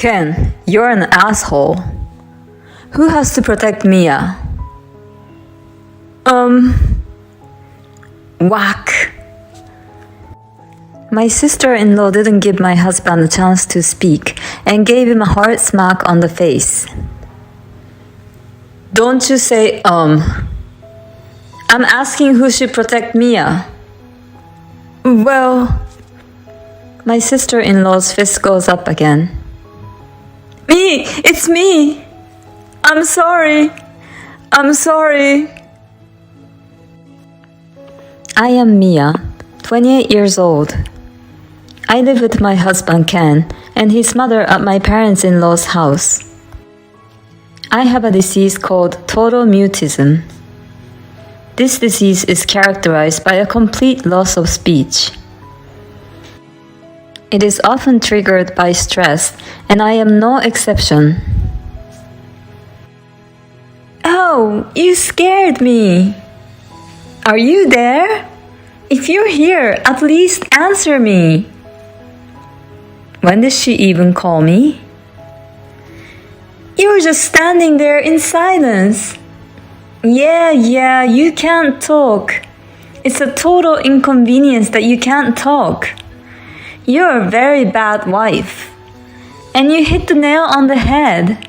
Ken, you're an asshole. Who has to protect Mia? Whack. My sister-in-law didn't give my husband a chance to speak and gave him a hard smack on the face. Don't you say, I'm asking who should protect Mia. Well, my sister-in-law's fist goes up again. Me! It's me! I'm sorry! I'm sorry! I am Mia, 28 years old. I live with my husband Ken and his mother at my parents-in-law's house. I have a disease called total mutism. This disease is characterized by a complete loss of speech. It is often triggered by stress, and I am no exception. Oh, you scared me. Are you there? If you're here, at least answer me. When did she even call me? You were just standing there in silence. Yeah, you can't talk. It's a total inconvenience that you can't talk. You're a very bad wife. And you hit the nail on the head.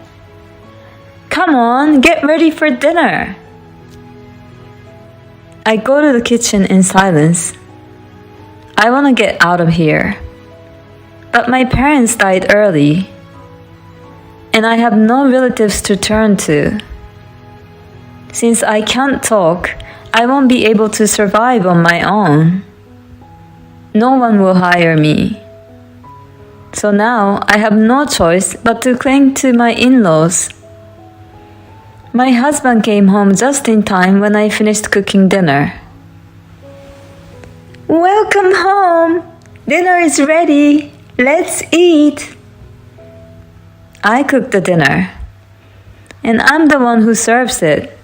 Come on, get ready for dinner. I go to the kitchen in silence. I want to get out of here. But my parents died early. And I have no relatives to turn to. Since I can't talk, I won't be able to survive on my own. No one will hire me. So now I have no choice but to cling to my in-laws. My husband came home just in time when I finished cooking dinner. Welcome home! Dinner is ready. Let's eat! I cook the dinner, and I'm the one who serves it.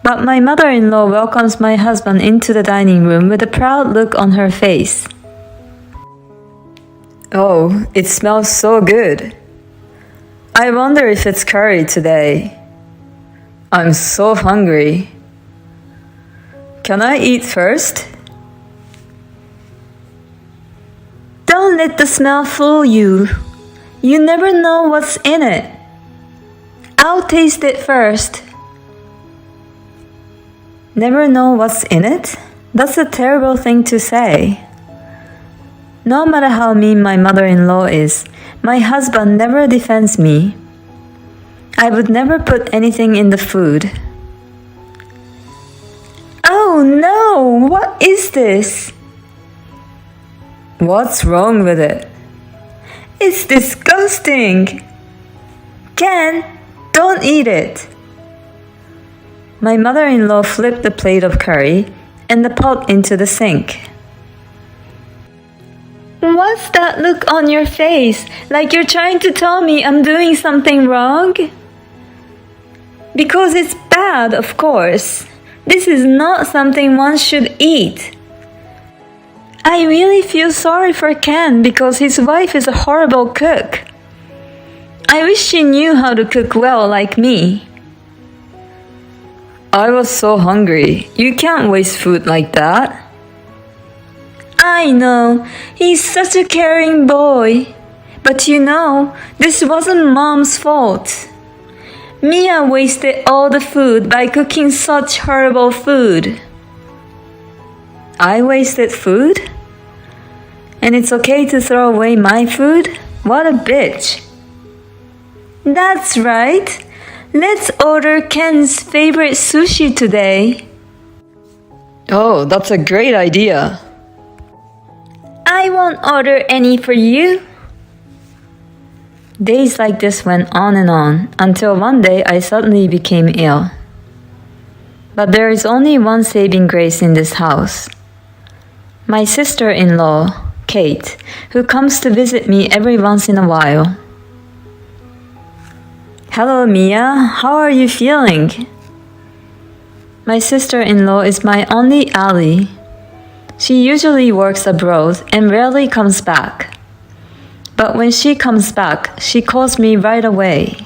But my mother-in-law welcomes my husband into the dining room with a proud look on her face. Oh, it smells so good. I wonder if it's curry today. I'm so hungry. Can I eat first? Don't let the smell fool you. You never know what's in it. I'll taste it first. Never know what's in it? That's a terrible thing to say. No matter how mean my mother-in-law is, my husband never defends me. I would never put anything in the food. Oh no! What is this? What's wrong with it? It's disgusting! Ken, don't eat it! My mother-in-law flipped the plate of curry and the pot into the sink. What's that look on your face? Like you're trying to tell me I'm doing something wrong? Because it's bad, of course. This is not something one should eat. I really feel sorry for Ken because his wife is a horrible cook. I wish she knew how to cook well like me. I was so hungry. You can't waste food like that. I know. He's such a caring boy. But you know, this wasn't Mom's fault. Mia wasted all the food by cooking such horrible food. I wasted food? And it's okay to throw away my food? What a bitch. That's right. Let's order Ken's favorite sushi today. Oh, that's a great idea. I won't order any for you. Days like this went on and on until one day I suddenly became ill. But there is only one saving grace in this house. My sister-in-law, Kate, who comes to visit me every once in a while. Hello, Mia. How are you feeling? My sister-in-law is my only ally. She usually works abroad and rarely comes back. But when she comes back, she calls me right away.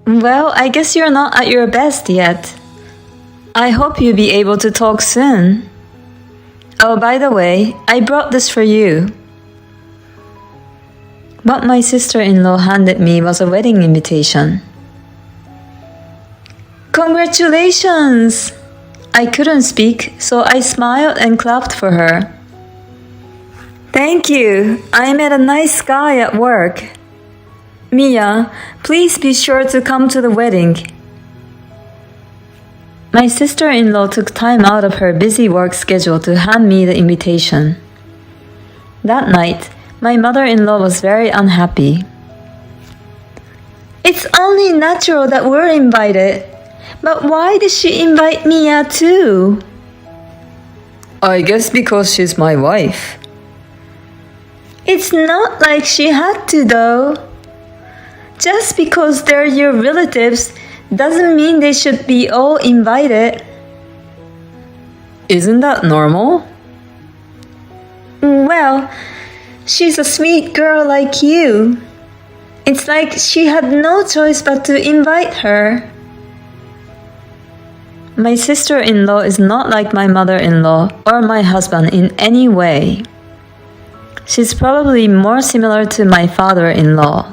Well, I guess you're not at your best yet. I hope you'll be able to talk soon. Oh, by the way, I brought this for you. What my sister-in-law handed me was a wedding invitation. Congratulations! I couldn't speak, so I smiled and clapped for her. Thank you. I met a nice guy at work. Mia, please be sure to come to the wedding. My sister-in-law took time out of her busy work schedule to hand me the invitation. That night, my mother-in-law was very unhappy. It's only natural that we're invited. But why did she invite Mia too? I guess because she's my wife. It's not like she had to though. Just because they're your relatives doesn't mean they should be all invited. Isn't that normal? Well, she's a sweet girl like you. It's like she had no choice but to invite her. My sister-in-law is not like my mother-in-law or my husband in any way. She's probably more similar to my father-in-law.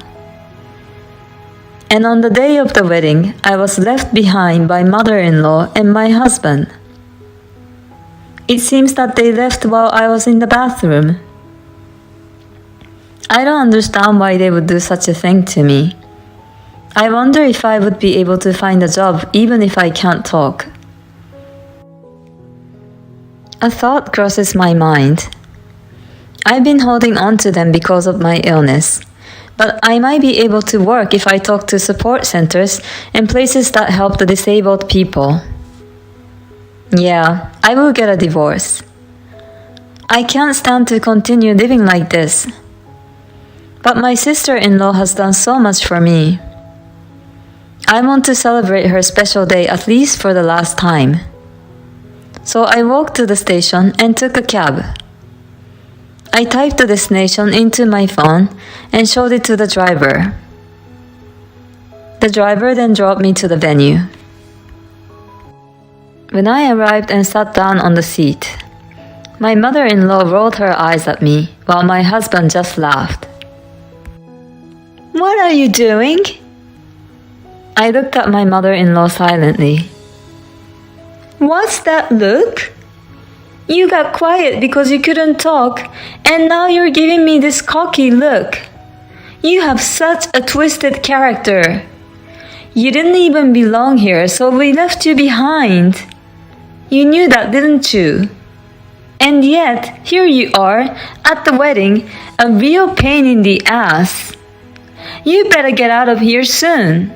And on the day of the wedding, I was left behind by mother-in-law and my husband. It seems that they left while I was in the bathroom. I don't understand why they would do such a thing to me. I wonder if I would be able to find a job even if I can't talk. A thought crosses my mind. I've been holding on to them because of my illness, but I might be able to work if I talk to support centers and places that help the disabled people. Yeah, I will get a divorce. I can't stand to continue living like this. But my sister-in-law has done so much for me. I want to celebrate her special day at least for the last time. So I walked to the station and took a cab. I typed the destination into my phone and showed it to the driver. The driver then drove me to the venue. When I arrived and sat down on the seat, my mother-in-law rolled her eyes at me while my husband just laughed. What are you doing? I looked at my mother-in-law silently. What's that look? You got quiet because you couldn't talk, and now you're giving me this cocky look. You have such a twisted character. You didn't even belong here, so we left you behind. You knew that, didn't you? And yet, here you are, at the wedding, a real pain in the ass. You better get out of here soon.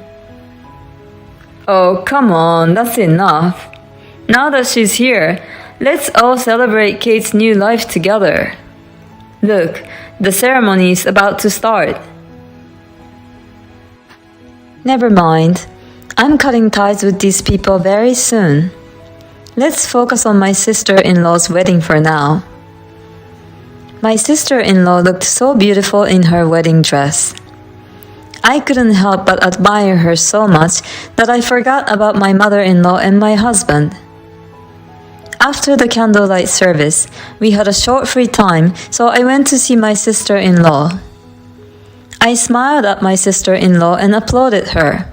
Oh, come on, that's enough. Now that she's here, let's all celebrate Kate's new life together. Look, the ceremony is about to start. Never mind. I'm cutting ties with these people very soon. Let's focus on my sister-in-law's wedding for now. My sister-in-law looked so beautiful in her wedding dress. I couldn't help but admire her so much that I forgot about my mother-in-law and my husband. After the candlelight service, we had a short free time, so I went to see my sister-in-law. I smiled at my sister-in-law and applauded her.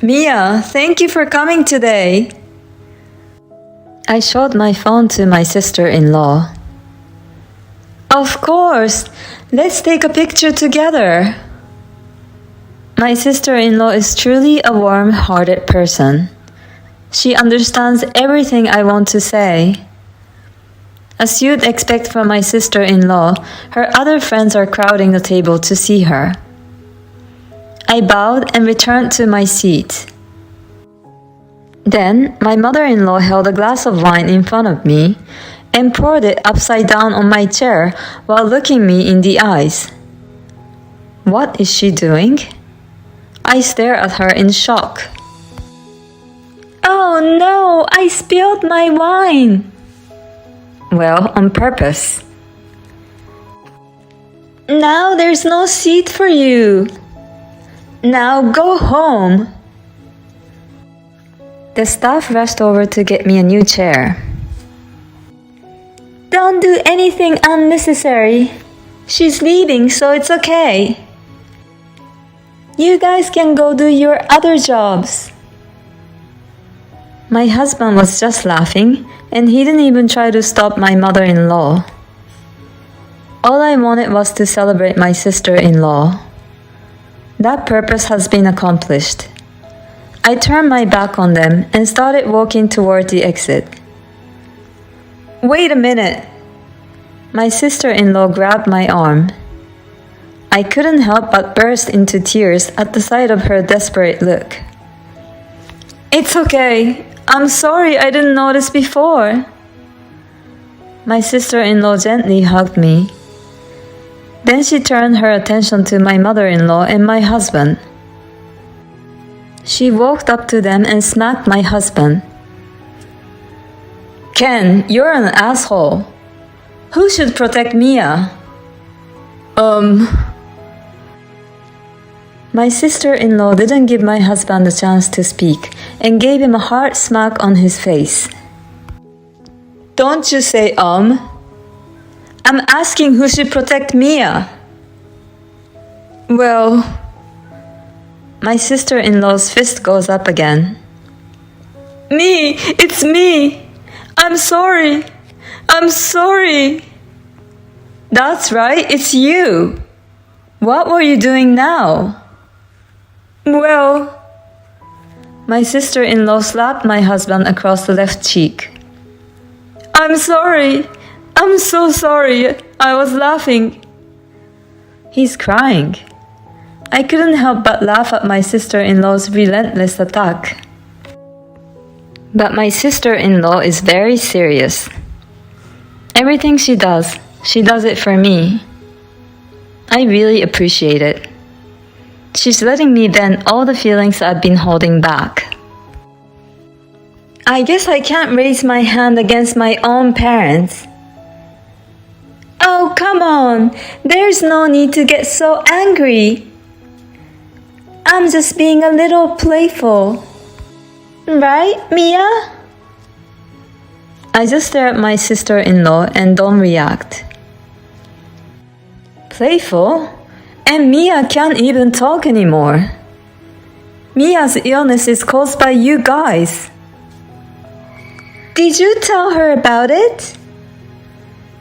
Mia, thank you for coming today. I showed my phone to my sister-in-law. Of course, let's take a picture together. My sister-in-law is truly a warm-hearted person. She understands everything I want to say. As you'd expect from my sister-in-law, her other friends are crowding the table to see her. I bowed and returned to my seat. Then, my mother-in-law held a glass of wine in front of me and poured it upside down on my chair while looking me in the eyes. What is she doing? I stared at her in shock. Oh no, I spilled my wine. Well, on purpose. Now there's no seat for you. Now go home. The staff rushed over to get me a new chair. Don't do anything unnecessary. She's leaving, so it's okay. You guys can go do your other jobs. My husband was just laughing, and he didn't even try to stop my mother-in-law. All I wanted was to celebrate my sister-in-law. That purpose has been accomplished. I turned my back on them and started walking toward the exit. Wait a minute! My sister-in-law grabbed my arm. I couldn't help but burst into tears at the sight of her desperate look. It's okay. I'm sorry I didn't notice before. My sister-in-law gently hugged me. Then she turned her attention to my mother-in-law and my husband. She walked up to them and smacked my husband. Ken, you're an asshole. Who should protect Mia? My sister-in-law didn't give my husband a chance to speak and gave him a hard smack on his face. Don't you say I'm asking who should protect Mia. Well, my sister-in-law's fist goes up again. Me! It's me! I'm sorry! I'm sorry! That's right, it's you! What were you doing now? Well, my sister-in-law slapped my husband across the left cheek. I'm sorry! I'm so sorry! I was laughing. He's crying. I couldn't help but laugh at my sister-in-law's relentless attack. But my sister-in-law is very serious. Everything she does it for me. I really appreciate it. She's letting me vent all the feelings I've been holding back. I guess I can't raise my hand against my own parents. Oh, come on! There's no need to get so angry. I'm just being a little playful. Right, Mia? I just stare at my sister-in-law and don't react. Playful? And Mia can't even talk anymore. Mia's illness is caused by you guys. Did you tell her about it?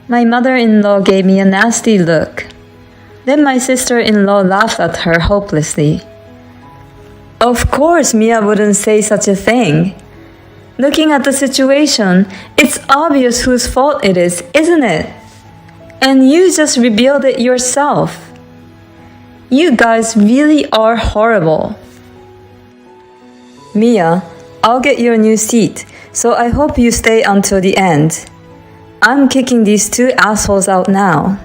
My mother-in-law gave me a nasty look. Then my sister-in-law laughed at her hopelessly. Of course Mia wouldn't say such a thing. Looking at the situation, it's obvious whose fault it is, isn't it? And you just revealed it yourself. You guys really are horrible. Mia, I'll get you a new seat, so I hope you stay until the end. I'm kicking these two assholes out now.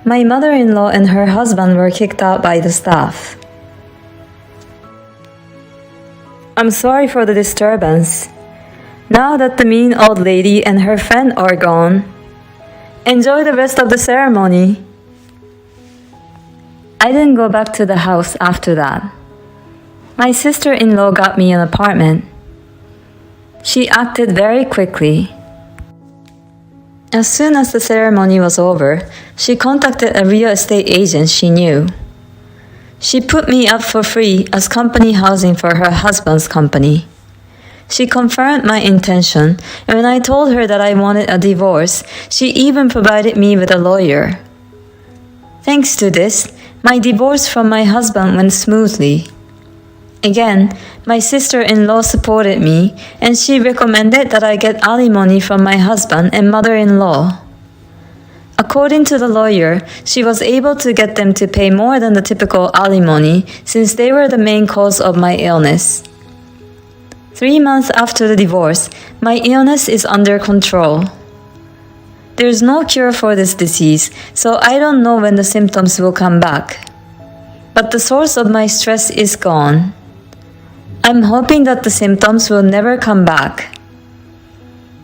My mother-in-law and her husband were kicked out by the staff. I'm sorry for the disturbance. Now that the mean old lady and her friend are gone, enjoy the rest of the ceremony. I didn't go back to the house after that. My sister-in-law got me an apartment. She acted very quickly. As soon as the ceremony was over, she contacted a real estate agent she knew. She put me up for free as company housing for her husband's company. She confirmed my intention, and when I told her that I wanted a divorce, she even provided me with a lawyer. Thanks to this, my divorce from my husband went smoothly. Again, my sister-in-law supported me, and she recommended that I get alimony from my husband and mother-in-law. According to the lawyer, she was able to get them to pay more than the typical alimony since they were the main cause of my illness. 3 months after the divorce, my illness is under control. There's no cure for this disease, so I don't know when the symptoms will come back. But the source of my stress is gone. I'm hoping that the symptoms will never come back.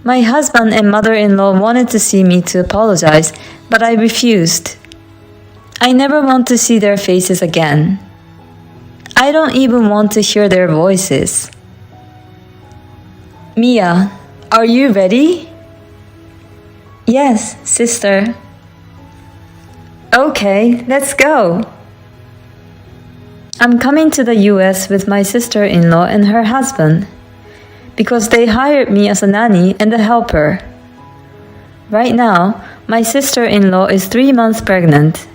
My husband and mother-in-law wanted to see me to apologize, but I refused. I never want to see their faces again. I don't even want to hear their voices. Mia, are you ready? Yes, sister. Okay, let's go. I'm coming to the US with my sister-in-law and her husband because they hired me as a nanny and a helper. Right now, my sister-in-law is 3 months pregnant.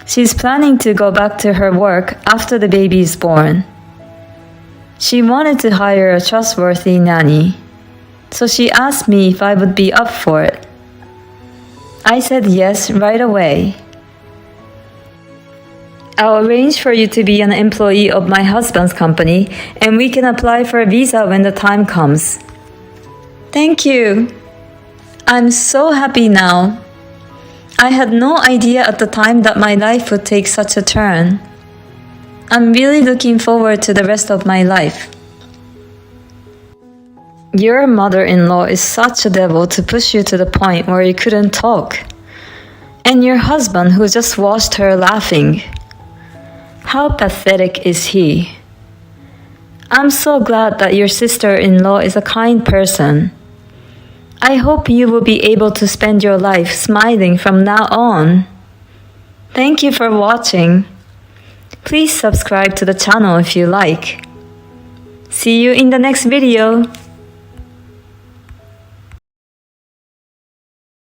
She's planning to go back to her work after the baby is born. She wanted to hire a trustworthy nanny, so she asked me if I would be up for it. I said yes right away. I'll arrange for you to be an employee of my husband's company, and we can apply for a visa when the time comes. Thank you. I'm so happy now. I had no idea at the time that my life would take such a turn. I'm really looking forward to the rest of my life. Your mother-in-law is such a devil to push you to the point where you couldn't talk. And your husband who just watched her laughing. How pathetic is he? I'm so glad that your sister-in-law is a kind person. I hope you will be able to spend your life smiling from now on. Thank you for watching. Please subscribe to the channel if you like. See you in the next video.